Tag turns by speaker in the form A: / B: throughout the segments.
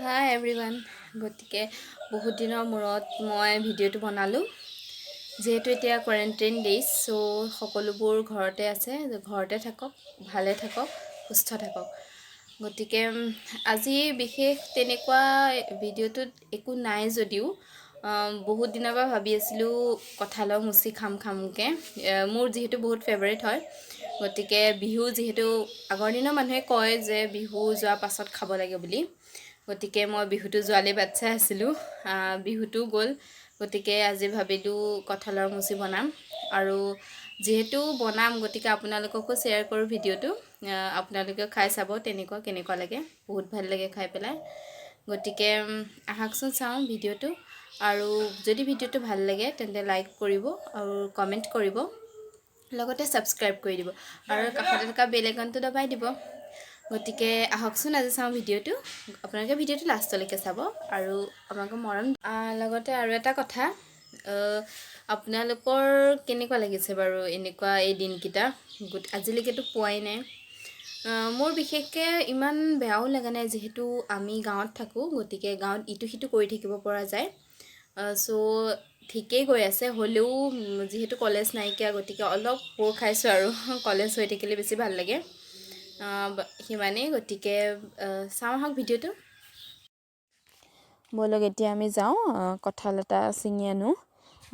A: হাই everyone গতিকে বহুত দিনৰ মূৰত মই ভিডিঅ'টো বনালোঁ যিহেতু এতিয়া কোৱাৰেণ্টাইন ডেইজ সকলোবোৰ ঘৰতে আছে ঘৰতে থাকক ভালে থাকক সুস্থ থাকক গতিকে আজি বিশেষ তেনেকুৱা ভিডিঅ'টোত একো নাই যদিও বহুত দিনৰ পৰা ভাবি আছিলোঁ কঁঠালৰ মুচি খামকৈ মোৰ যিহেতু বহুত ফেভাৰিট হয় গতিকে বিহু যিহেতু আগৰ দিনৰ মানুহে কয় যে বিহু যোৱাৰ পাছত খাব লাগে বুলি গতিকে মই বিহুটো যোৱালৈ বাট চাই আছিলোঁ বিহুটো গ'ল গতিকে আজি ভাবিলোঁ কঁঠালৰ মুচি বনাম আৰু যিহেতু বনাম গতিকে আপোনালোককো শ্বেয়াৰ কৰোঁ ভিডিঅ'টো আপোনালোকেও খাই চাব কেনেকুৱা লাগে বহুত ভাল লাগে খাই পেলাই গতিকে আহকচোন চাওঁ ভিডিঅ'টো আৰু যদি ভিডিঅ'টো ভাল লাগে তেন্তে লাইক কৰিব আৰু কমেণ্ট কৰিব লগতে ছাবস্ক্ৰাইব কৰি দিব আৰু কাষতে থকা বেল আইকনটো দবাই দিব গতিকে আহকচোন আজি চাওঁ ভিডিঅ'টো আপোনালোকে ভিডিঅ'টো লাষ্টলৈকে চাব আৰু আপোনালোকৰ মৰম লগতে আৰু এটা কথা আপোনালোকৰ কেনেকুৱা লাগিছে বাৰু এনেকুৱা এই দিনকেইটা আজিলৈকেতো পোৱাই নাই মোৰ বিশেষকৈ ইমান বেয়াও লগা নাই যিহেতু আমি গাঁৱত থাকোঁ গতিকে গাঁৱত ইটো সিটো কৰি থাকিব পৰা যায় ঠিকেই গৈ আছে হ'লেও যিহেতু কলেজ নাইকিয়া গতিকে অলপ বোৰ খাইছোঁ আৰু কলেজ হৈ থাকিলে বেছি ভাল লাগে সিমানেই গতিকে চাওঁ আহক ভিডিঅ'টো ব'লক এতিয়া আমি যাওঁ কঁঠাল এটা ছিঙি আনো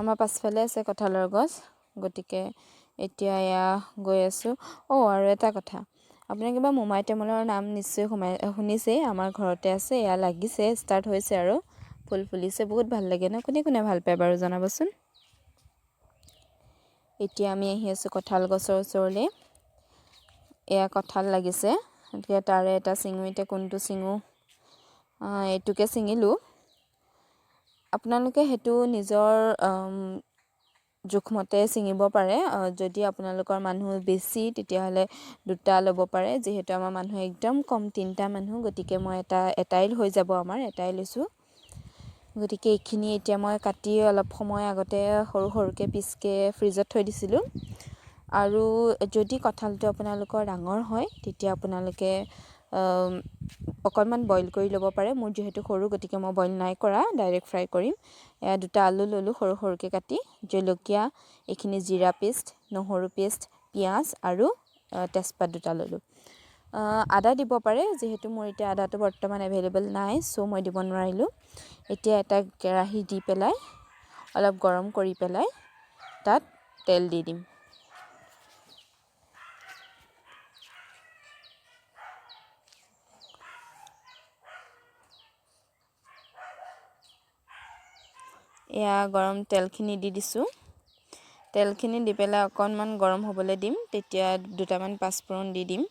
A: আমাৰ পাছফালে আছে কঁঠালৰ গছ গতিকে এতিয়া এয়া গৈ আছোঁ আৰু এটা কথা আপুনি কিবা মোমাই তামোলৰ নাম নিশ্চয় শুনিছেই আমাৰ ঘৰতে আছে এয়া লাগিছে ষ্টাৰ্ট হৈছে আৰু ফুল ফুলিছে বহুত ভাল লাগে ন কোনে ভাল পায় বাৰু জনাবচোন এতিয়া আমি আহি আছোঁ কঁঠাল গছৰ ওচৰলৈ এয়া কঁঠাল লাগিছে গতিকে তাৰে এটা ছিঙো এতিয়া কোনটো ছিঙো এইটোকে ছিঙিলোঁ আপোনালোকে সেইটো নিজৰ জোখমতে ছিঙিব পাৰে যদি আপোনালোকৰ মানুহ বেছি তেতিয়াহ'লে দুটা ল'ব পাৰে যিহেতু আমাৰ মানুহ একদম কম 3টা মানুহ গতিকে মই এটাই হৈ যাব আমাৰ এটাই লৈছোঁ গতিকে এইখিনি এতিয়া মই কাটি অলপ সময় আগতে সৰুকৈ পিচকৈ ফ্ৰিজত থৈ দিছিলোঁ আৰু যদি কঁঠালটো আপোনালোকৰ ডাঙৰ হয় তেতিয়া আপোনালোকে অকণমান বইল কৰি ল'ব পাৰে মোৰ যিহেতু সৰু গতিকে মই বইল নাই কৰা ডাইৰেক্ট ফ্ৰাই কৰিম এয়া 2টা আলু ল'লোঁ সৰুকৈ কাটি জলকীয়া এইখিনি জিৰা পেষ্ট নহৰু পেষ্ট পিঁয়াজ আৰু তেজপাত 2টা ল'লোঁ আদা দিব পাৰে যিহেতু মোৰ এতিয়া আদাটো বৰ্তমান এভেইলেবল নাই মই দিব নোৱাৰিলোঁ এতিয়া এটা কেৰাহী দি পেলাই অলপ গৰম কৰি পেলাই তাত তেল দি দিম এয়া গৰম তেলখিনি দি দিছোঁ তেলখিনি দি পেলাই অকণমান গৰম হ'বলৈ দিম তেতিয়া 2টামান পাঁচফোৰণ দি দিম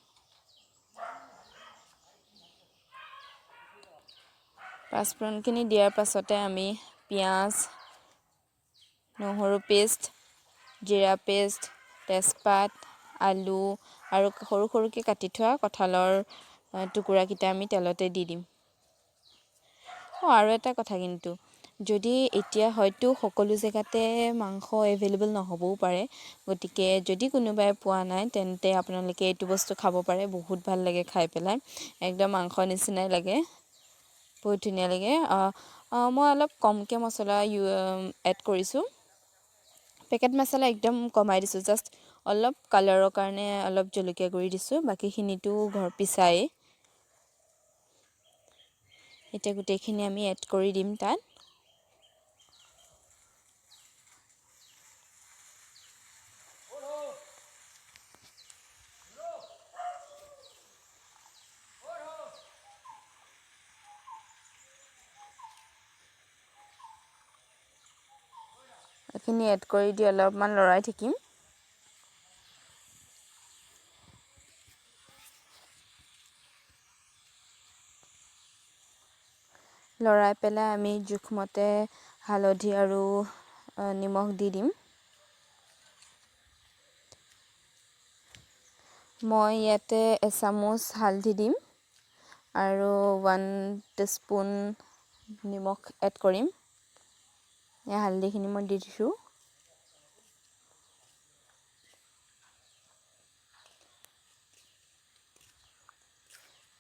A: পাঁচফোৰণখিনি দিয়াৰ পাছতে আমি পিঁয়াজ নহৰু পেষ্ট জিৰা পেষ্ট তেজপাত আলু আৰু সৰুকৈ কাটি থোৱা কঁঠালৰ টুকুৰাকেইটা আমি তেলতে দি দিম আৰু এটা কথা কিন্তু যদি এতিয়া হয়তো সকলো জেগাতে মাংস এভেইলেবল নহ'বও পাৰে গতিকে যদি কোনোবাই পোৱা নাই তেন্তে আপোনালোকে এইটো বস্তু খাব পাৰে বহুত ভাল লাগে খাই পেলাই একদম মাংস নিচিনাই লাগে বহুত ধুনীয়া লাগে মই অলপ কমকৈ মছলা এড কৰিছোঁ পেকেট মছলা একদম কমাই দিছোঁ জাষ্ট অলপ কালাৰৰ কাৰণে অলপ জলকীয়া গুড়ি দিছোঁ বাকীখিনিতো ঘৰ পিছাই এতিয়া গোটেইখিনি আমি এড কৰি দিম তাত এইখিনি এড কৰি দি অলপমান লৰাই থাকিম লৰাই পেলাই আমি জোখমতে হালধি আৰু নিমখ দি দিম মই ইয়াতে এচামুচ হালধি দিম আৰু 1 টিস্পুন নিমখ এড কৰিম এই হালধিখিনি মই দি দিছোঁ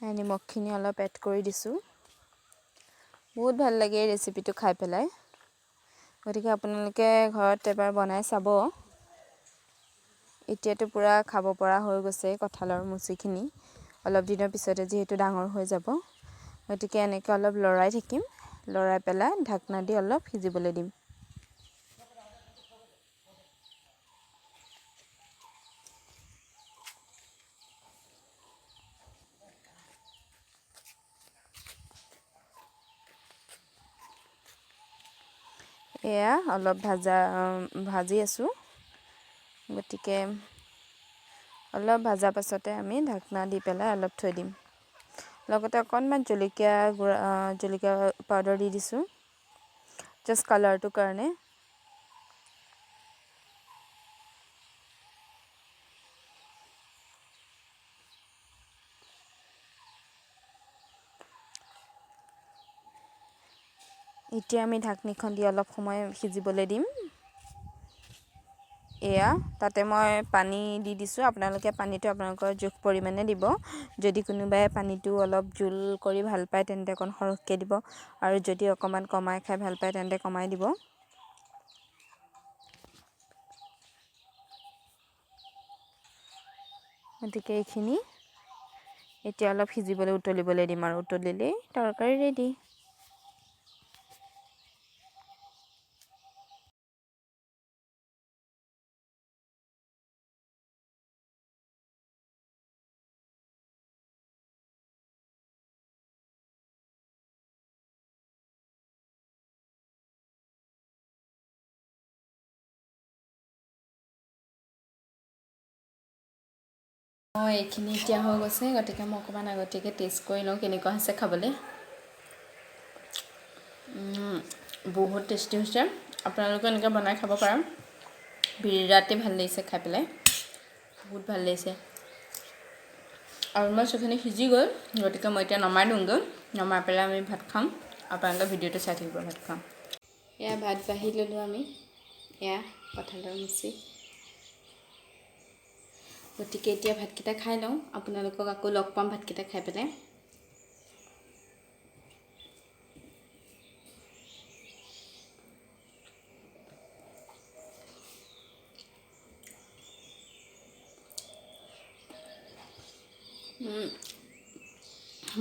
A: নিমখখিনি অলপ এড কৰি দিছোঁ বহুত ভাল লাগে এই ৰেচিপিটো খাই পেলাই গতিকে আপোনালোকে ঘৰত এবাৰ বনাই চাব এতিয়াতো পুৰা খাব পৰা হৈ গৈছে কঁঠালৰ মুচিখিনি অলপ দিনৰ পিছতে যিহেতু ডাঙৰ হৈ যাব গতিকে এনেকৈ অলপ লৰাই থাকিম লৰাই পেলাই ঢাকনা দি অলপ সিজিবলৈ দিম এয়া অলপ ভাজি আছোঁ গতিকে অলপ ভাজা পাছতে আমি ঢাকনা দি পেলাই অলপ থৈ দিম লগতে অকণমান জলকীয়া পাউডাৰ দি দিছোঁ জাষ্ট কালাৰটোৰ কাৰণে এতিয়া আমি ঢাকনিখন দি অলপ সময় সিজিবলৈ দিম এয়া তাতে মই পানী দি দিছোঁ আপোনালোকে পানীটো আপোনালোকৰ জোখ পৰিমাণে দিব যদি কোনোবাই পানীটো অলপ জোল কৰি ভাল পায় তেন্তে অকণ সৰহকৈ দিব আৰু যদি অকণমান কমাই খাই ভাল পায় তেন্তে কমাই দিব গতিকে এইখিনি এতিয়া অলপ সিজিবলৈ উতলিবলৈ দিম আৰু উতলিলেই তৰকাৰী ৰেডি এইখিনি এতিয়া হৈ গৈছে গতিকে মই অকণমান আগতীয়াকৈ টেষ্ট কৰি লওঁ কেনেকুৱা হৈছে খাবলৈ বহুত টেষ্টি হৈছে আপোনালোকে এনেকৈ বনাই খাব পাৰে বিৰাটেই ভাল লাগিছে খাই পেলাই বহুত ভাল লাগিছে অলমষ্ট এইখিনি সিজি গ'ল গতিকে মই এতিয়া নমাই দিওঁগৈ নমাই পেলাই আমি ভাত খাম আপোনালোকে ভিডিঅ'টো চাই থাকিব ভাত খাম এয়া ভাত বাঢ়ি ল'লোঁ আমি এয়া কঁঠালৰ মুচি গতিকে এতিয়া ভাতকেইটা খাই লওঁ আপোনালোকক আকৌ লগ পাম ভাতকেইটা খাই পেলাই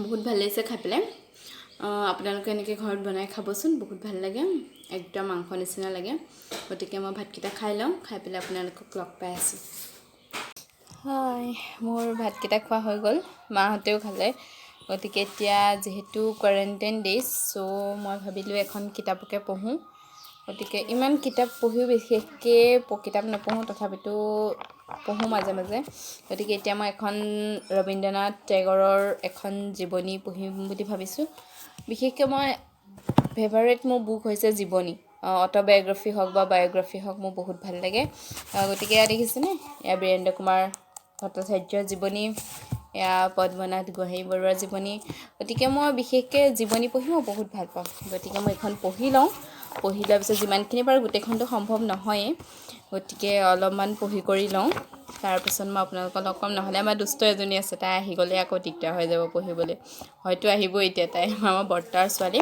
A: বহুত ভাল লাগিছে খাই পেলাই আপোনালোকে এনেকৈ ঘৰত বনাই খাবচোন বহুত ভাল লাগে একদম মাংস নিচিনা লাগে গতিকে মই ভাতকেইটা খাই লওঁ খাই পেলাই আপোনালোকক লগ পাই আছোঁ হয় মোৰ ভাতকেইটা খোৱা হৈ গ'ল মাহঁতেও খালে গতিকে এতিয়া যিহেতু কোৱাৰেণ্টাইন ডেইজ চ' মই ভাবিলোঁ এখন কিতাপকে পঢ়োঁ গতিকে ইমান কিতাপ পঢ়িও বিশেষকৈ কিতাপ নপঢ়োঁ তথাপিতো পঢ়োঁ মাজে মাজে গতিকে এতিয়া মই এখন ৰবীন্দ্ৰনাথ টেগৰৰ এখন জীৱনী পঢ়িম বুলি ভাবিছোঁ বিশেষকৈ মই ফেভাৰেট মোৰ বুক হৈছে জীৱনী অট'বায়'গ্ৰাফি হওক বা বায়'গ্ৰাফি হওক মোৰ বহুত ভাল লাগে গতিকে এয়া দেখিছেনে এয়া বীৰেন্দ্ৰ কুমাৰ ভট্টাচাৰ্যৰ জীৱনী এয়া পদ্মনাথ গোহাঁই বৰুৱাৰ জীৱনী গতিকে মই বিশেষকৈ জীৱনী পঢ়ি মই বহুত ভাল পাওঁ গতিকে মই এইখন পঢ়ি লওঁ পঢ়ি লোৱাৰ পিছত যিমানখিনি পাৰোঁ গোটেইখনটো সম্ভৱ নহয়েই গতিকে অলপমান পঢ়ি কৰি লওঁ তাৰপিছত মই আপোনালোকক লগ পাম নহ'লে আমাৰ দুষ্ট এজনী আছে তাই আহি গ'লে আকৌ দিগদাৰ হৈ যাব পঢ়িবলৈ হয়তো আহিবই এতিয়া তাই আমাৰ বৰ্তাৰ ছোৱালী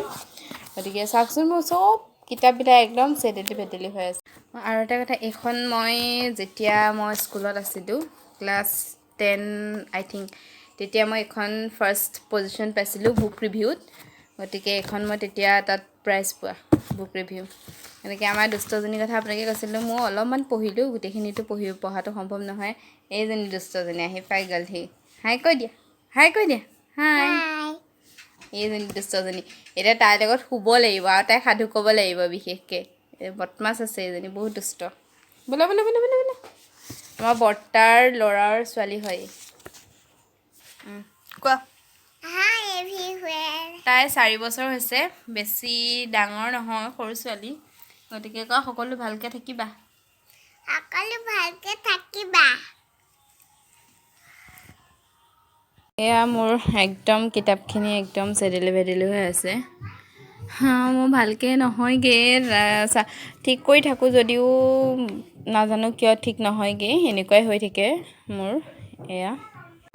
A: গতিকে চাওকচোন মোৰ চব কিতাপবিলাক একদম চেদেলি ভেদেলি হৈ আছে আৰু এটা কথা এইখন মই যেতিয়া মই স্কুলত আছিলোঁ ক্লাছ 10 আই থিংক তেতিয়া মই এখন ফাৰ্ষ্ট পজিশ্যন পাইছিলোঁ বুক ৰিভিউত গতিকে এইখন মই তেতিয়া তাত প্ৰাইজ পোৱা বুক ৰিভিউ এনেকৈ আমাৰ দুষ্টজনীৰ কথা আপোনালোকে কৈছিলোঁ মই অলপমান পঢ়িলোঁ গোটেইখিনিতো পঢ়াটো সম্ভৱ নহয় এইজনী দুষ্টজনী আহি পাই গ'লহি হাই কৈ দিয়া হাই এইজনী দুষ্টজনী এতিয়া তাইৰ লগত শুব লাগিব আৰু তাই সাধু ক'ব লাগিব বিশেষকৈ বদমাছ আছে এইজনী বহুত দুষ্ট বোলে আমাৰ বৰ্তাৰ ল'ৰাৰ ছোৱালী হয় কোৱা তাই 4 বছৰ হৈছে বেছি ডাঙৰ নহয় সৰু ছোৱালী গতিকে কোৱা সকলো ভালকৈ থাকিবা এয়া মোৰ একদম কিতাপখিনি একদম চেদেলি ভেদেলি হৈ আছে মোৰ ভালকৈ নহয়গৈ ঠিক কৰি থাকোঁ যদিও নাজানো কিয় ঠিক নহয়গৈ এনেকুৱাই হৈ থাকে মোৰ এয়া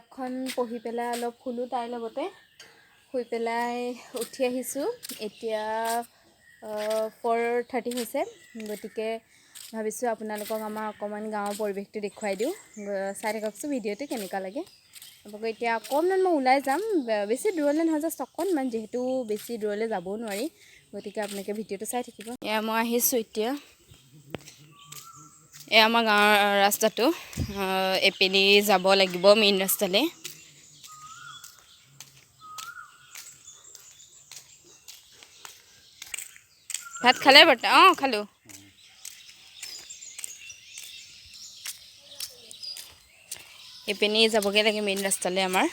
A: এখন পঢ়ি পেলাই অলপ শুলোঁ তাইৰ লগতে শুই পেলাই উঠি আহিছোঁ এতিয়া 4:30 হৈছে গতিকে ভাবিছোঁ আপোনালোকক আমাৰ অকণমান গাঁৱৰ পৰিৱেশটো দেখুৱাই দিওঁ চাই থাককচোন ভিডিঅ'টো কেনেকুৱা লাগে আপোনালোকক এতিয়া অকণমান মই ওলাই যাম বেছি দূৰলৈ নহয় জাষ্ট অকণমান যিহেতু বেছি দূৰলৈ যাবও নোৱাৰি গতিকে আপোনালোকে ভিডিঅ'টো চাই থাকিব এয়া মই আহিছোঁ এতিয়া এয়া আমাৰ গাঁৱৰ ৰাস্তাটো এপিনে যাব লাগিব মেইন ৰাস্তালৈ ভাত খালে বৰ্তা অঁ খালোঁ এপিনে যাবগৈ লাগে মেইন ৰাস্তালৈ আমাৰ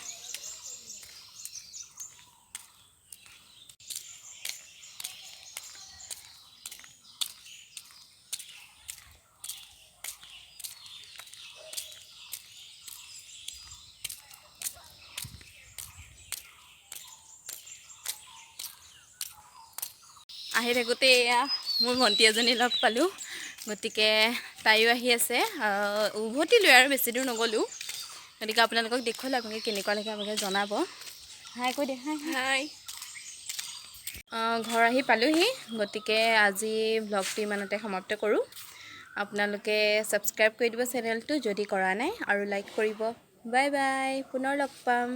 A: আহি থাকোঁতে এয়া মোৰ ভণ্টি এজনী লগ পালোঁ গতিকে তাইও আহি আছে উভতিলোঁ আৰু বেছি দূৰ নগ'লোঁ গতিকে আপোনালোকক দেখুৱালোঁ আপোনালোকে কেনেকুৱা লাগে আপোনালোকে জনাব হাই কৈ দে হাই হাই ঘৰ আহি পালোঁহি গতিকে আজি ভ্লগটো ইমানতে সমাপ্ত কৰোঁ আপোনালোকে ছাবস্ক্ৰাইব কৰি দিব চেনেলটো যদি কৰা নাই আৰু লাইক কৰিব বাই বাই পুনৰ লগ পাম